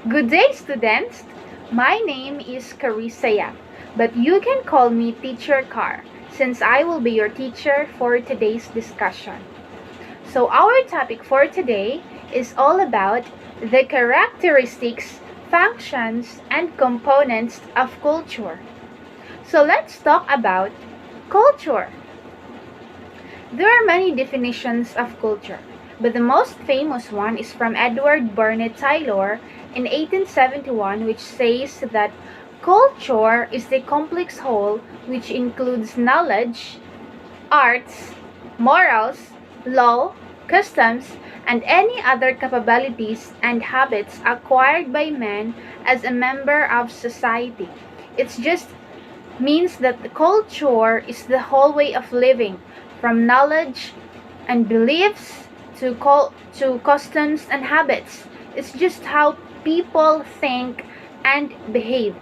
Good day, students. My name is Carissa Yap, but you can call me Teacher Car since I will be your teacher for today's discussion. So, our topic for today is all about the characteristics, functions, and components of culture. So, let's talk about culture. There are many definitions of culture, but the most famous one is from Edward Burnett Tylor in 1871, which says that culture is the complex whole which includes knowledge, arts, morals, law, customs, and any other capabilities and habits acquired by man as a member of society. It just means that the culture is the whole way of living, from knowledge and beliefs to customs and habits. It's just how people think and behave.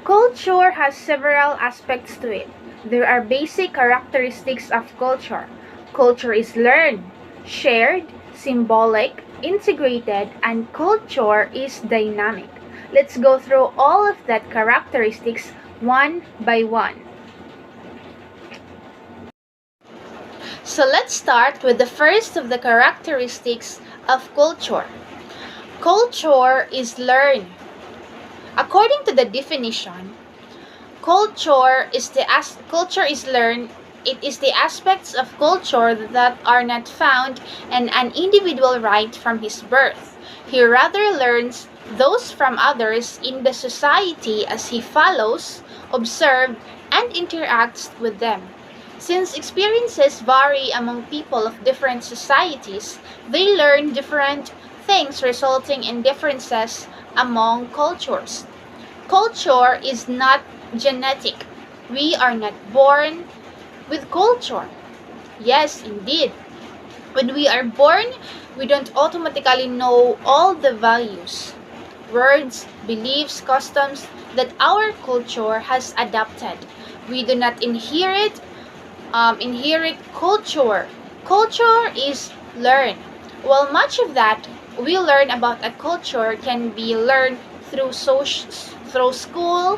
Culture has several aspects to it. There are basic characteristics of culture. Culture is learned, shared, symbolic, integrated, and culture is dynamic. Let's go through all of that characteristics one by one. So let's start with the first of the characteristics of culture. Culture is learned. According to the definition, culture is learned. It is the aspects of culture that are not found in an individual right from his birth. He rather learns those from others in the society as he follows, observes, and interacts with them. Since experiences vary among people of different societies, they learn different things, resulting in differences among cultures. Culture is not genetic. We are not born with culture. Yes, indeed. When we are born, we don't automatically know all the values, words, beliefs, customs that our culture has adopted. We do not inherit culture. Culture is learned. While much of that we learn about a culture can be learned through school,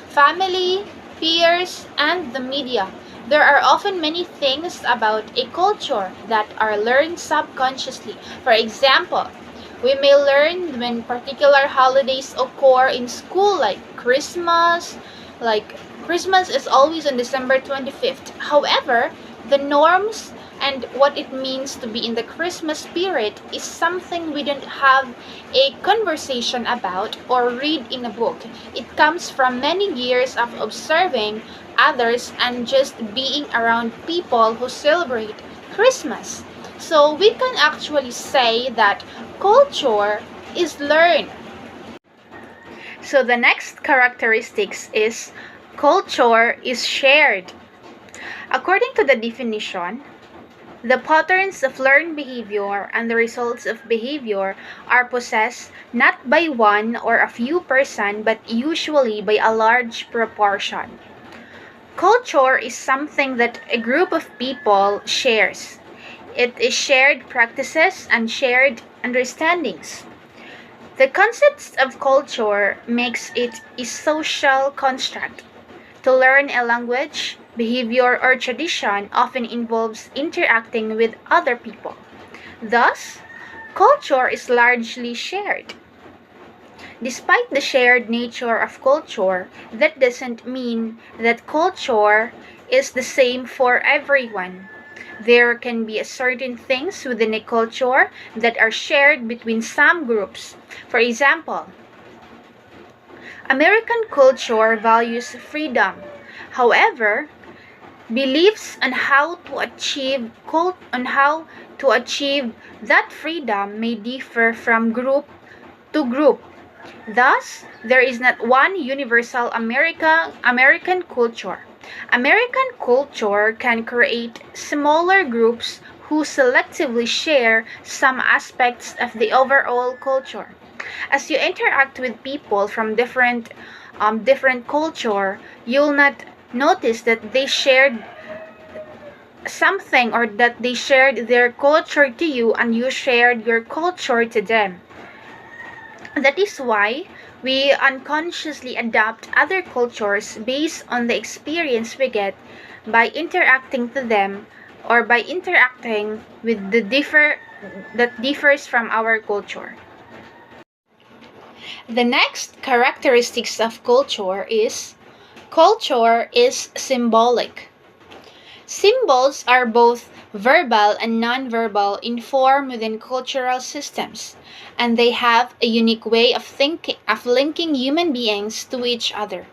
family, peers, and the media. There are often many things about a culture that are learned subconsciously. For example, we may learn when particular holidays occur in school, like Christmas is always on December 25th. However, the norms and what it means to be in the Christmas spirit is something we don't have a conversation about or read in a book. It comes from many years of observing others and just being around people who celebrate Christmas. So we can actually say that culture is learned. So the next characteristics is culture is shared. According to the definition, the patterns of learned behavior and the results of behavior are possessed not by one or a few persons but usually by a large proportion. Culture is something that a group of people shares. It is shared practices and shared understandings. The concept of culture makes it a social construct. To learn a language, behavior, or tradition often involves interacting with other people. Thus, culture is largely shared. Despite the shared nature of culture, that doesn't mean that culture is the same for everyone. There can be certain things within a culture that are shared between some groups. For example, American culture values freedom. However, beliefs on how to achieve that freedom may differ from group to group. Thus, there is not one universal American culture. American culture can create smaller groups who selectively share some aspects of the overall culture. As you interact with people from different culture, you'll not notice that they shared something or that they shared their culture to you and you shared your culture to them. That is why we unconsciously adopt other cultures based on the experience we get by interacting to them or by interacting with the differ that differs from our culture. The next characteristics of culture is symbolic. Symbols are both verbal and nonverbal in form within cultural systems, and they have a unique way of linking human beings to each other.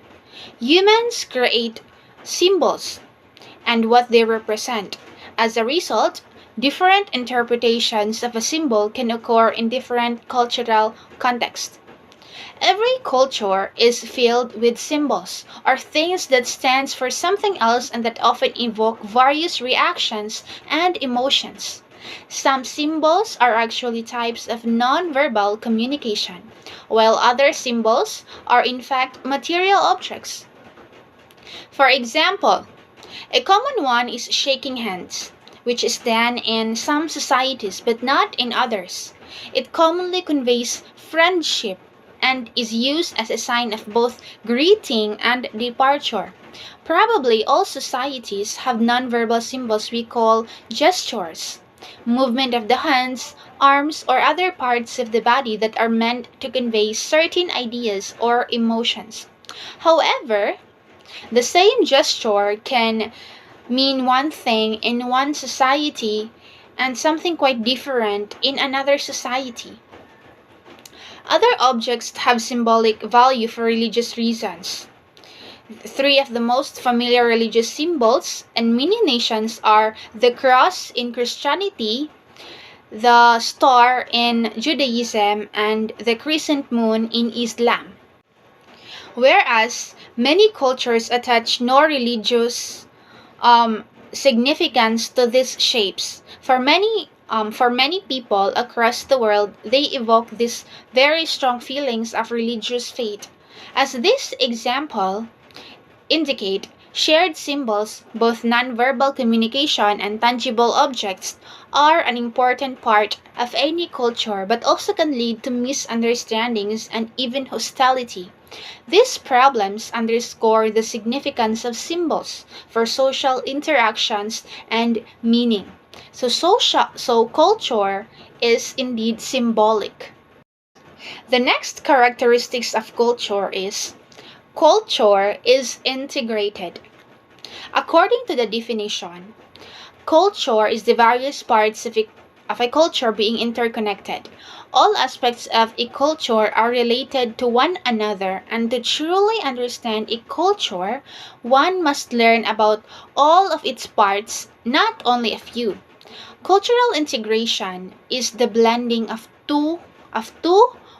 Humans create symbols and what they represent. As a result, different interpretations of a symbol can occur in different cultural contexts. Every culture is filled with symbols or things that stands for something else and that often evoke various reactions and emotions. Some symbols are actually types of non-verbal communication, while other symbols are in fact material objects. For example, a common one is shaking hands, which is done in some societies but not in others. It commonly conveys friendship and is used as a sign of both greeting and departure. Probably all societies have nonverbal symbols we call gestures, movement of the hands, arms, or other parts of the body that are meant to convey certain ideas or emotions. However, the same gesture can mean one thing in one society and something quite different in another society. Other objects have symbolic value for religious reasons. Three of the most familiar religious symbols in many nations are the cross in Christianity, the star in Judaism, and the crescent moon in Islam. Whereas many cultures attach no religious significance to these shapes. For many people across the world, they evoke these very strong feelings of religious faith. As this example indicate, shared symbols, both nonverbal communication and tangible objects, are an important part of any culture but also can lead to misunderstandings and even hostility. These problems underscore the significance of symbols for social interactions and meaning. So culture is indeed symbolic. The next characteristics of culture is integrated. According to the definition, culture is the various parts of a culture being interconnected. All aspects of a culture are related to one another, and to truly understand a culture, one must learn about all of its parts, not only a few. Cultural integration is the blending of two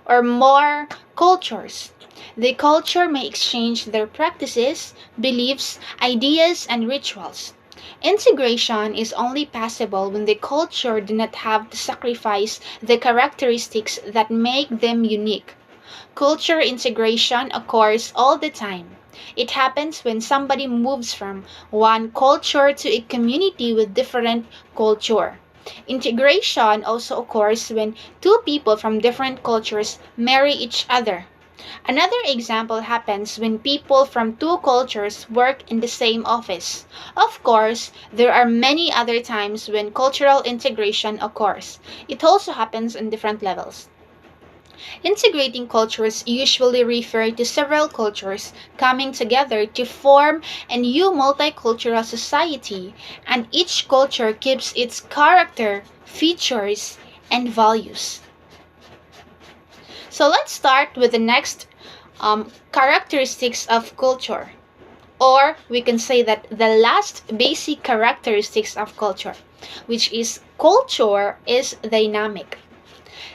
or more cultures. The culture may exchange their practices, beliefs, ideas, and rituals. Integration is only possible when the culture do not have to sacrifice the characteristics that make them unique. Culture integration occurs all the time. It happens when somebody moves from one culture to a community with different culture. Integration also occurs when two people from different cultures marry each other. Another example happens when people from two cultures work in the same office. Of course, there are many other times when cultural integration occurs. It also happens on different levels. Integrating cultures usually refer to several cultures coming together to form a new multicultural society, and each culture keeps its character, features, and values. So let's start with the next characteristics of culture. Or we can say that the last basic characteristics of culture, which is culture is dynamic.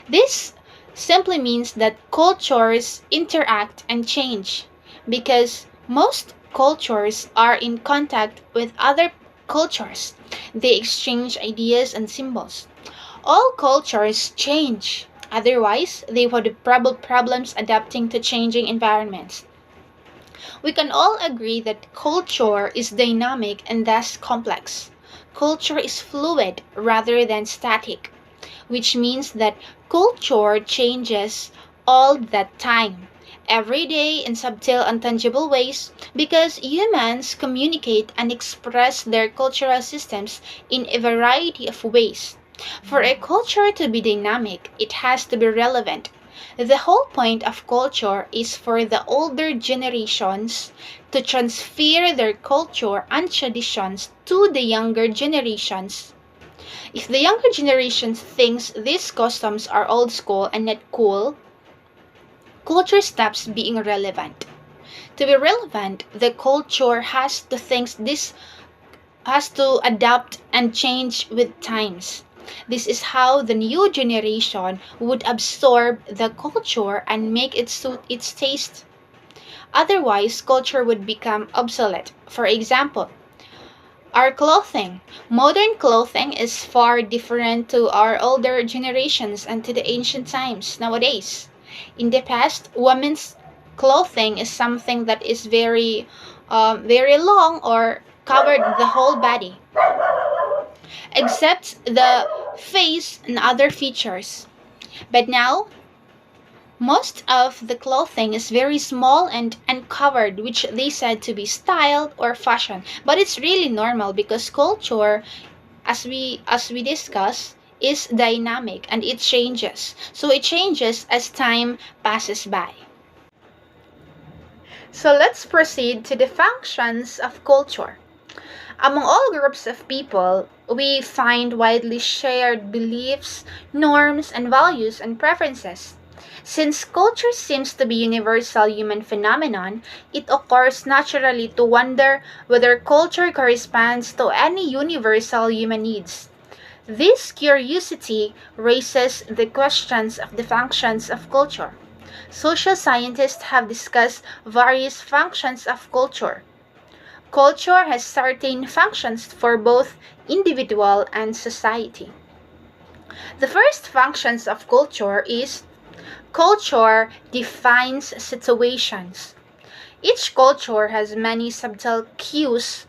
This simply means that cultures interact and change because most cultures are in contact with other cultures. They exchange ideas and symbols. All cultures change. Otherwise, they would have problems adapting to changing environments. We can all agree that culture is dynamic and thus complex. Culture is fluid rather than static, which means that culture changes all that time, every day in subtle and tangible ways, because humans communicate and express their cultural systems in a variety of ways. For a culture to be dynamic, it has to be relevant. The whole point of culture is for the older generations to transfer their culture and traditions to the younger generations. If the younger generation thinks these customs are old school and not cool, culture stops being relevant. To be relevant, the culture has to adapt and change with times. This is how the new generation would absorb the culture and make it suit its taste. Otherwise, culture would become obsolete. For example, our clothing. Modern clothing is far different to our older generations and to the ancient times nowadays. In the past, women's clothing is something that is very long or covered the whole body, except the face and other features. But now, most of the clothing is very small and uncovered, which they said to be styled or fashion. But it's really normal because culture, as we discuss, is dynamic and it changes. So it changes as time passes by. So let's proceed to the functions of culture. Among all groups of people, we find widely shared beliefs, norms, and values and preferences. Since culture seems to be a universal human phenomenon, it occurs naturally to wonder whether culture corresponds to any universal human needs. This curiosity raises the questions of the functions of culture. Social scientists have discussed various functions of culture. Culture has certain functions for both individual and society. The first functions of culture is culture defines situations. Each culture has many subtle cues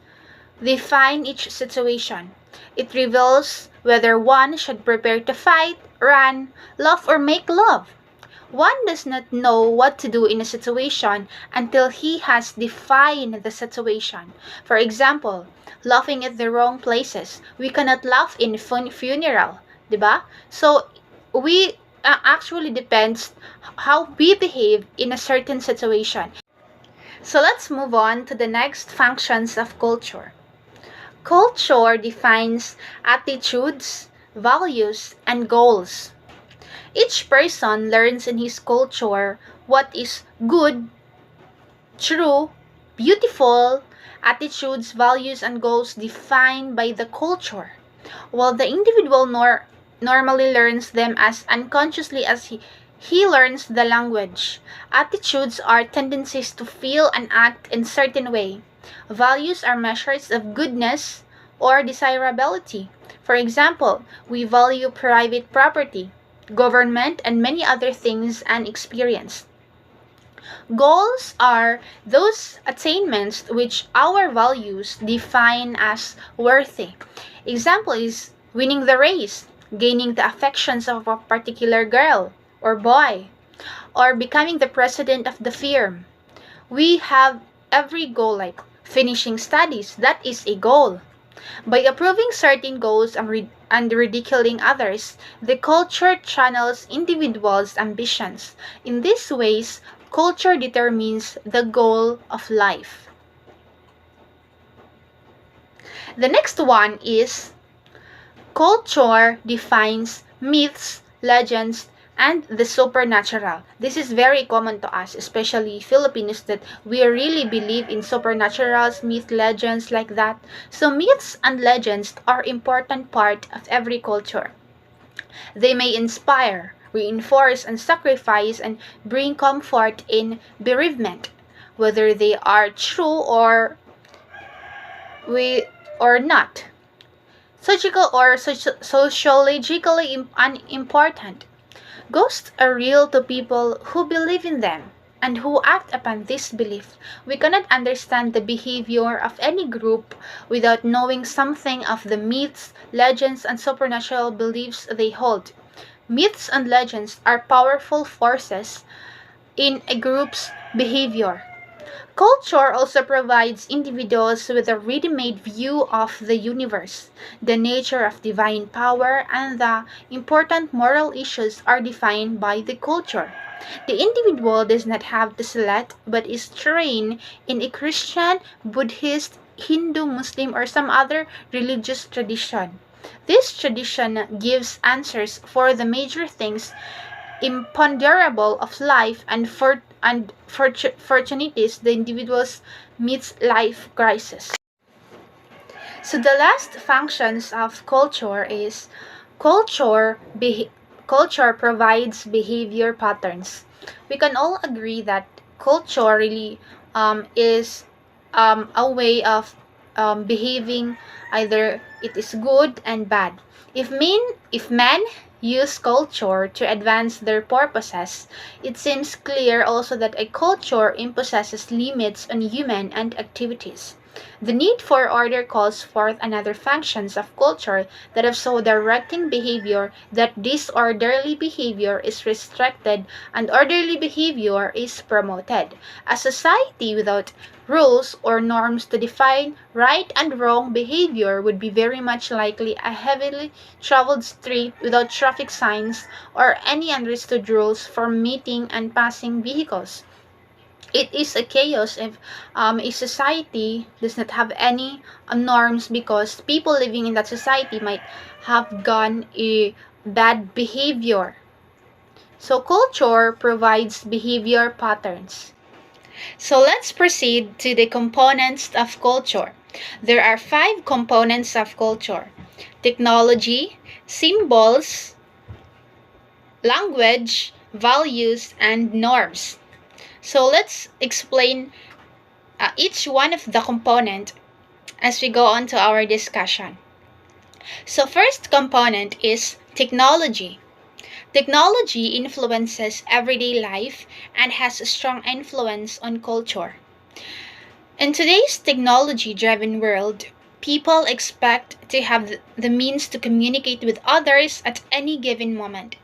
define each situation. It reveals whether one should prepare to fight, run, laugh, or make love. One does not know what to do in a situation until he has defined the situation. For example, laughing at the wrong places. We cannot laugh in funeral, diba? So we actually depends how we behave in a certain situation. So let's move on to the next functions of culture. Culture defines attitudes, values, and goals. Each person learns in his culture what is good, true, beautiful, attitudes, values, and goals defined by the culture, while the individual normally learns them as unconsciously as he learns the language. Attitudes are tendencies to feel and act in certain way. Values are measures of goodness or desirability. For example, we value private property, government, and many other things and experience. Goals are those attainments which our values define as worthy. Example is winning the race, gaining the affections of a particular girl or boy, or becoming the president of the firm. We have every goal like finishing studies, that is a goal. By approving certain goals and ridiculing others, the culture channels individuals' ambitions. In these ways, culture determines the goal of life. The next one is culture defines myths, legends, and the supernatural. This is very common to us, especially Filipinos, that we really believe in supernaturals, myth, legends like that. So myths and legends are important part of every culture. They may inspire, reinforce, and sacrifice and bring comfort in bereavement, whether they are true or not. Surgical or sociologically unimportant. Ghosts are real to people who believe in them and who act upon this belief. We cannot understand the behavior of any group without knowing something of the myths, legends, and supernatural beliefs they hold. Myths and legends are powerful forces in a group's behavior. Culture also provides individuals with a ready-made view of the universe. The nature of divine power and the important moral issues are defined by the culture. The individual does not have to select but is trained in a Christian, Buddhist, Hindu, Muslim, or some other religious tradition. This tradition gives answers for the major things imponderable of life and fortunates the individuals meets life crisis. So the last functions of culture is culture beha- culture provides behavior patterns. We can all agree that culture really is a way of behaving, either it is good and bad. If men use culture to advance their purposes, it seems clear also that a culture imposes limits on human and activities. The need for order calls forth another functions of culture that of so directing behavior that disorderly behavior is restricted and orderly behavior is promoted. A society without rules or norms to define right and wrong behavior would be very much likely a heavily traveled street without traffic signs or any understood rules for meeting and passing vehicles. It is a chaos if a society does not have any norms, because people living in that society might have gone a bad behavior. So culture provides behavior patterns. So let's proceed to the components of culture. There are five components of culture: technology, symbols, language, values, and norms. So let's explain each one of the component as we go on to our discussion. So first component is technology. Technology influences everyday life and has a strong influence on culture. In today's technology-driven world, people expect to have the means to communicate with others at any given moment.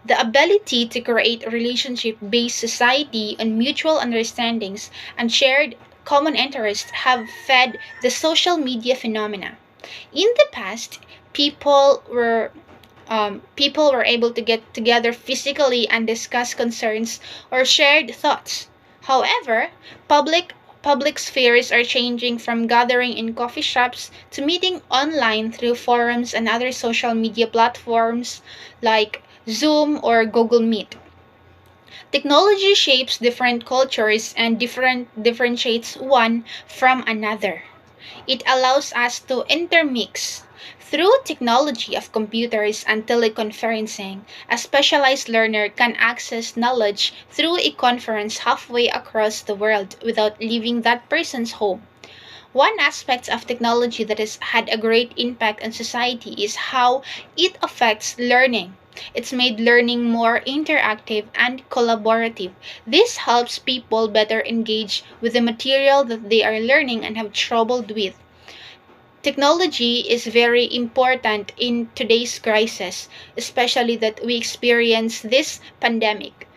The ability to create a relationship-based society on mutual understandings and shared common interests have fed the social media phenomena. In the past, people were people were able to get together physically and discuss concerns or shared thoughts. However, public spheres are changing from gathering in coffee shops to meeting online through forums and other social media platforms like Zoom or Google Meet. Technology shapes different cultures and differentiates one from another. It allows us to intermix. Through technology of computers and teleconferencing, a specialized learner can access knowledge through a conference halfway across the world without leaving that person's home. One aspect of technology that has had a great impact on society is how it affects learning. It's made learning more interactive and collaborative. This helps people better engage with the material that they are learning and have trouble with. Technology is very important in today's crisis, especially that we experience this pandemic.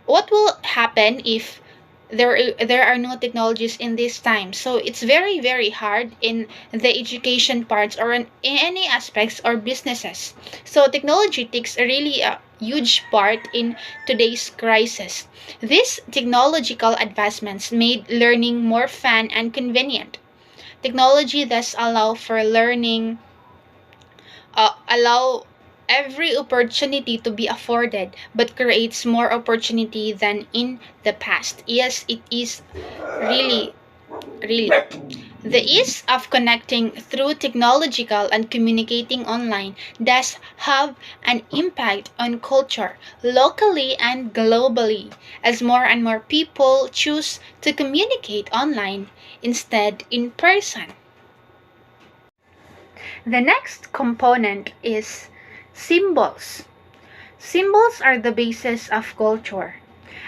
What will happen if there are no technologies in this time? So it's very hard in the education parts or in any aspects or businesses. So technology takes a really huge part in today's crisis. These technological advancements made learning more fun and convenient. Technology thus allow every opportunity to be afforded, but creates more opportunity than in the past. Yes, it is really, really. The ease of connecting through technological and communicating online does have an impact on culture, locally and globally, as more and more people choose to communicate online instead in person. The next component is symbols. Symbols are the basis of culture.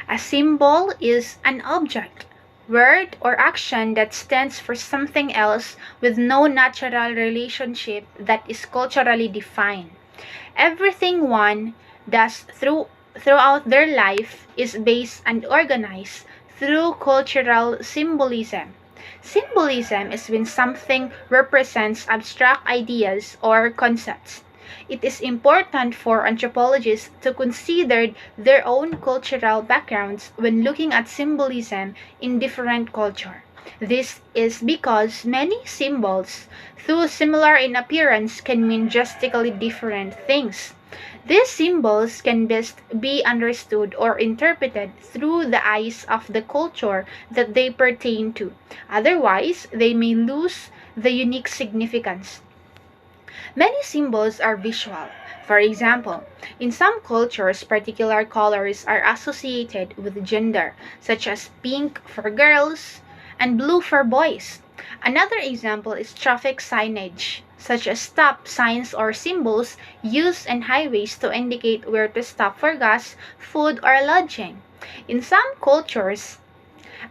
A symbol is an object, word, or action that stands for something else with no natural relationship that is culturally defined. Everything one does throughout their life is based and organized through cultural symbolism. Symbolism is when something represents abstract ideas or concepts. It is important for anthropologists to consider their own cultural backgrounds when looking at symbolism in different cultures. This is because many symbols, though similar in appearance, can mean drastically different things. These symbols can best be understood or interpreted through the eyes of the culture that they pertain to. Otherwise, they may lose the unique significance. Many symbols are visual. For example, in some cultures, particular colors are associated with gender, such as pink for girls and blue for boys. Another example is traffic signage, such as stop signs or symbols used in highways to indicate where to stop for gas, food, or lodging. In some cultures,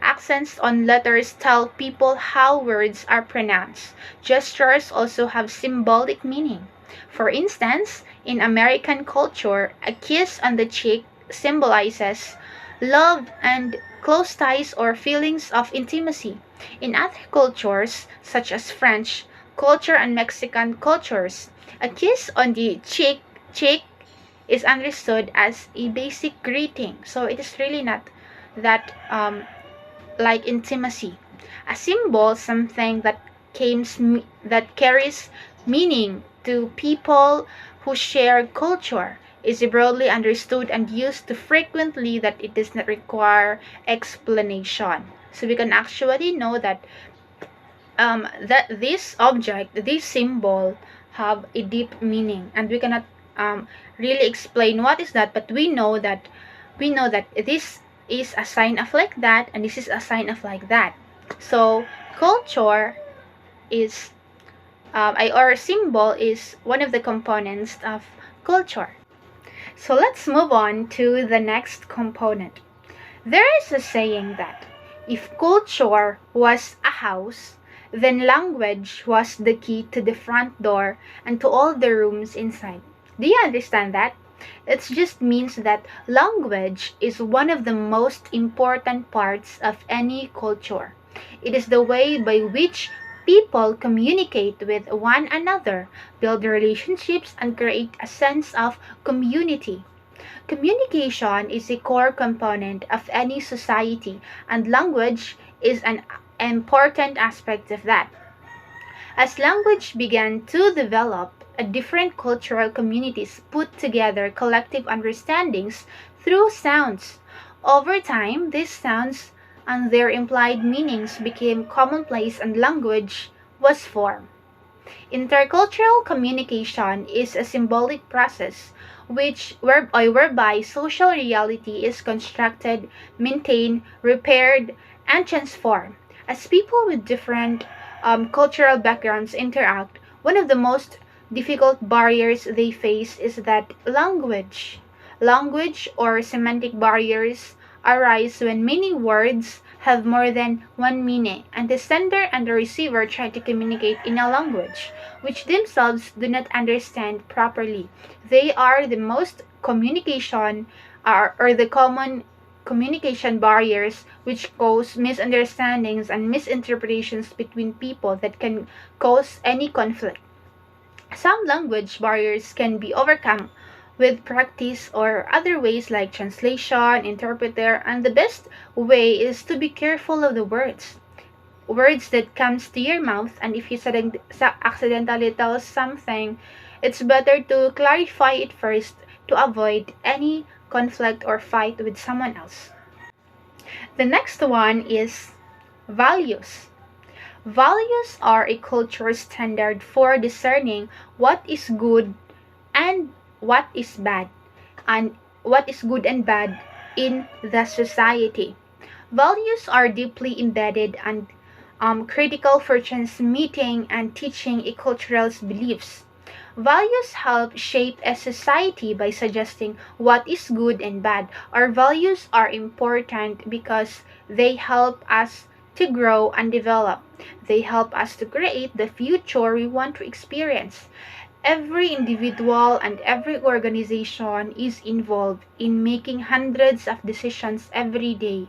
accents on letters tell people how words are pronounced. Gestures also have symbolic meaning. For instance, in American culture, a kiss on the cheek symbolizes love and close ties or feelings of intimacy. In other cultures, such as French culture and Mexican cultures, a kiss on the cheek is understood as a basic greeting. So it is really not that like intimacy. A symbol, something that carries meaning to people who share culture, is broadly understood and used so frequently that it does not require explanation. So we can actually know that that this object, this symbol, have a deep meaning, and we cannot really explain what is that, but we know that this is a sign of like that, and this is a sign of like that. So culture is or symbol is one of the components of culture. So let's move on to the next component. There is a saying that if culture was a house, then language was the key to the front door and to all the rooms inside. Do you understand that? It just means that language is one of the most important parts of any culture. It is the way by which people communicate with one another, build relationships, and create a sense of community. Communication is a core component of any society, and language is an important aspect of that. As language began to develop, different cultural communities put together collective understandings through sounds. Over time, these sounds and their implied meanings became commonplace and language was formed. Intercultural communication is a symbolic process whereby social reality is constructed, maintained, repaired, and transformed. As people with different cultural backgrounds interact, one of the most difficult barriers they face is that language. Language or semantic barriers arise when many words have more than one meaning, and the sender and the receiver try to communicate in a language which themselves do not understand properly. They are the most communication or the common communication barriers which cause misunderstandings and misinterpretations between people that can cause any conflict. Some language barriers can be overcome with practice or other ways like translation, interpreter, and the best way is to be careful of the words that comes to your mouth, and if you accidentally tell something, it's better to clarify it first to avoid any conflict or fight with someone else. The next one is values. Values are a cultural standard for discerning what is good and what is bad, and what is good and bad in the society. Values are deeply embedded and critical for transmitting and teaching a cultural's beliefs. Values help shape a society by suggesting what is good and bad. Our values are important because they help us to grow and develop. They help us to create the future we want to experience. Every individual and every organization is involved in making hundreds of decisions every day.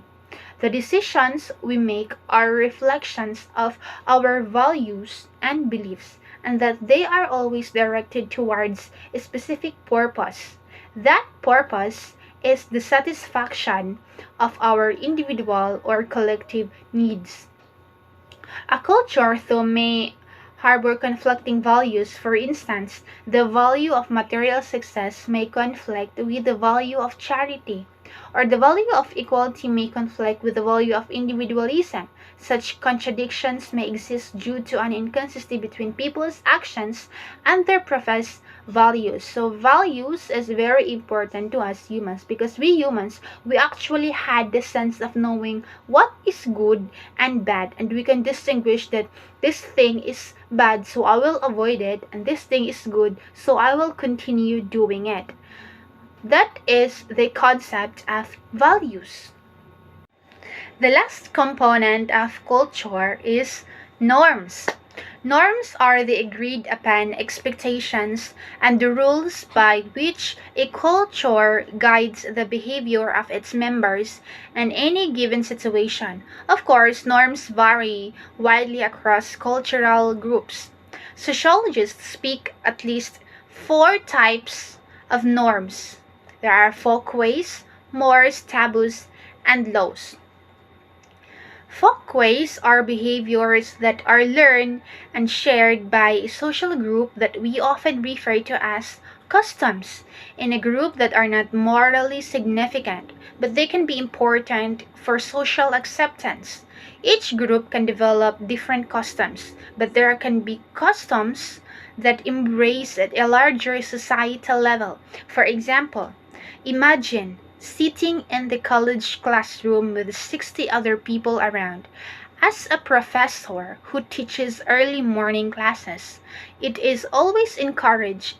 The decisions we make are reflections of our values and beliefs, and that they are always directed towards a specific purpose. That purpose is the satisfaction of our individual or collective needs. A culture, though, may harbor conflicting values. For instance, the value of material success may conflict with the value of charity, or the value of equality may conflict with the value of individualism. Such contradictions may exist due to an inconsistency between people's actions and their professed values. So values is very important to us humans, because we humans, we actually had the sense of knowing what is good and bad, and we can distinguish that this thing is bad, so I will avoid it, and this thing is good, so I will continue doing it. That is the concept of values. The last component of culture is norms. Norms are the agreed upon expectations and the rules by which a culture guides the behavior of its members in any given situation. Of course, norms vary widely across cultural groups. Sociologists speak at least four types of norms. There are folkways, mores, taboos, and laws. Folkways are behaviors that are learned and shared by a social group that we often refer to as customs, in a group that are not morally significant, but they can be important for social acceptance. Each group can develop different customs, but there can be customs that embrace at a larger societal level. For example, imagine sitting in the college classroom with 60 other people around. As a professor who teaches early morning classes, it is always encouraged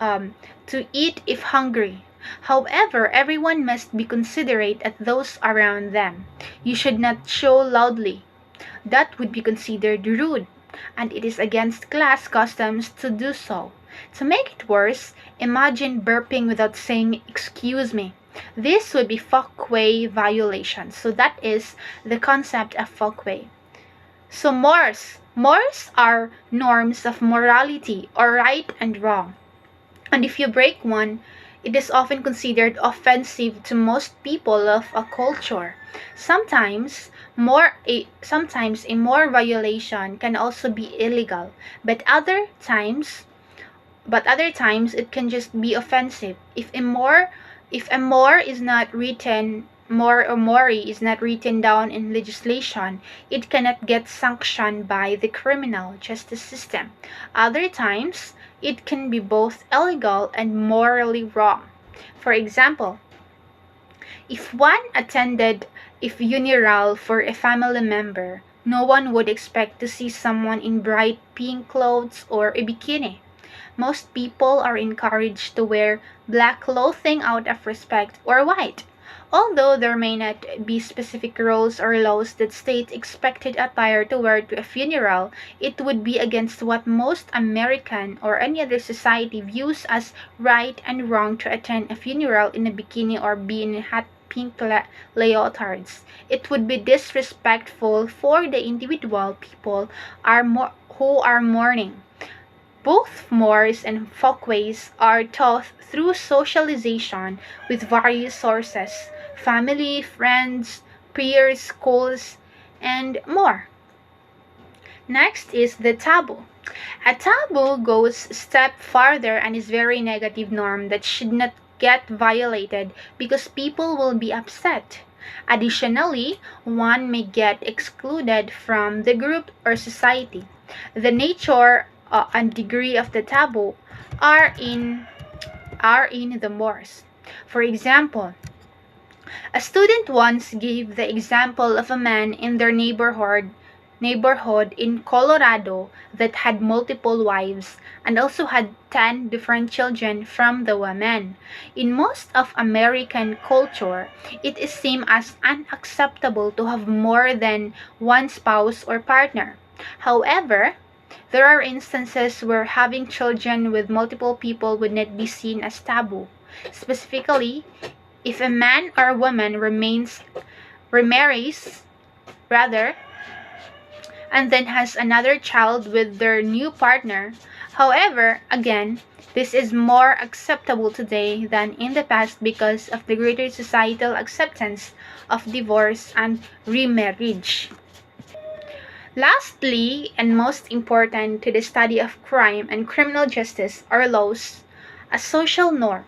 to eat if hungry. However, everyone must be considerate at those around them. You should not show loudly. That would be considered rude, and it is against class customs to do so. To make it worse, imagine burping without saying "excuse me." This would be folkway violation. So that is the concept of folkway. So mores. Mores are norms of morality or right and wrong. And if you break one, it is often considered offensive to most people of a culture. Sometimes a more violation can also be illegal, but other times it can just be offensive. If a more is not written, more or mori is not written down in legislation, it cannot get sanctioned by the criminal justice system. Other times, it can be both illegal and morally wrong. For example, if one attended a funeral for a family member, no one would expect to see someone in bright pink clothes or a bikini. Most people are encouraged to wear black clothing out of respect, or white. Although there may not be specific rules or laws that state expected attire to wear to a funeral, it would be against what most American or any other society views as right and wrong to attend a funeral in a bikini or be in hot pink leotards. It would be disrespectful for the individual people who are mourning. Both mores and folkways are taught through socialization with various sources: family, friends, peers, schools, and more. Next is the taboo. A taboo goes a step farther and is very negative norm that should not get violated because people will be upset. Additionally, one may get excluded from the group or society. The nature and degree of the taboo are in the mores. For example, a student once gave the example of a man in their neighborhood in Colorado that had multiple wives and also had 10 different children from the women. In most of American culture, it is seen as unacceptable to have more than one spouse or partner. However, There are instances where having children with multiple people would not be seen as taboo. Specifically, if a man or a woman remarries, rather, and then has another child with their new partner. However, again, this is more acceptable today than in the past because of the greater societal acceptance of divorce and remarriage. Lastly, and most important to the study of crime and criminal justice are laws. A social norm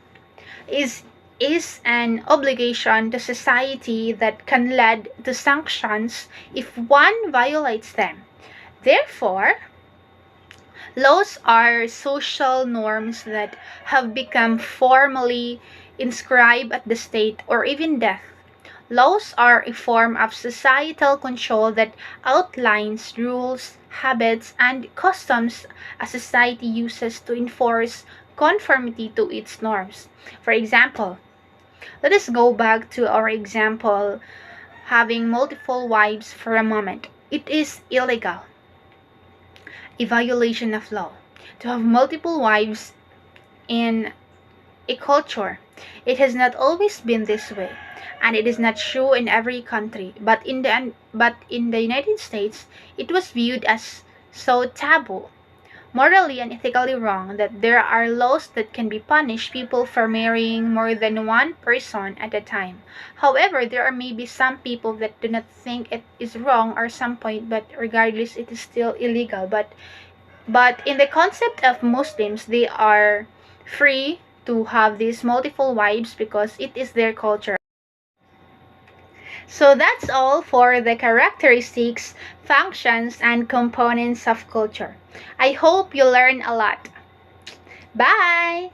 is is an obligation to society that can lead to sanctions if one violates them. Therefore, laws are social norms that have become formally inscribed at the state or even death. Laws are a form of societal control that outlines rules, habits, and customs a society uses to enforce conformity to its norms. For example, let us go back to our example having multiple wives for a moment. It is illegal, a violation of law, to have multiple wives in a culture. It has not always been this way, and it is not true in every country. But in the United States, it was viewed as so taboo, morally and ethically wrong that there are laws that can be punish people for marrying more than one person at a time. However, there are maybe some people that do not think it is wrong or some point, but regardless, it is still illegal. But in the concept of Muslims, they are free to have these multiple wives because it is their culture. So that's all for the characteristics, functions, and components of culture. I hope you learn a lot. Bye!